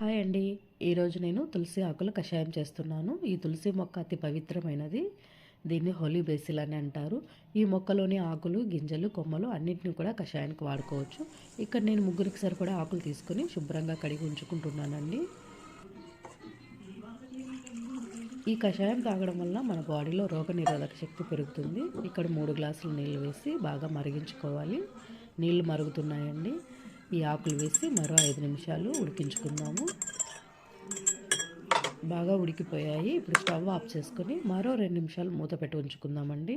Hi అండి. ఈరోజు నేను తులసి ఆకుల కషాయం చేస్తున్నాను. ఈ తులసి మొక్క అతి పవిత్రమైనది. దీన్ని హోలీ బేసిల్ అని అంటారు. ఈ మొక్కలోని ఆకులు, గింజలు, కొమ్మలు అన్నింటినీ కూడా కషాయానికి వాడుకోవచ్చు. ఇక్కడ నేను ముగ్గురికి సరిపడా ఆకులు తీసుకొని శుభ్రంగా కడిగి ఉంచుకుంటున్నానండి. ఈ కషాయం తాగడం వల్ల మన బాడీలో రోగనిరోధక శక్తి పెరుగుతుంది. ఇక్కడ 3 గ్లాసులు నీళ్ళు వేసి బాగా మరిగించుకోవాలి. నీళ్ళు మరుగుతున్నాయండి. ఈ ఆకులు వేసి మరో 5 నిమిషాలు ఉడికించుకుందాము. బాగా ఉడికిపోయాయి. ఇప్పుడు స్టవ్ ఆఫ్ చేసుకొని మరో 2 నిమిషాలు మూత పెట్టి ఉంచుకుందామండి.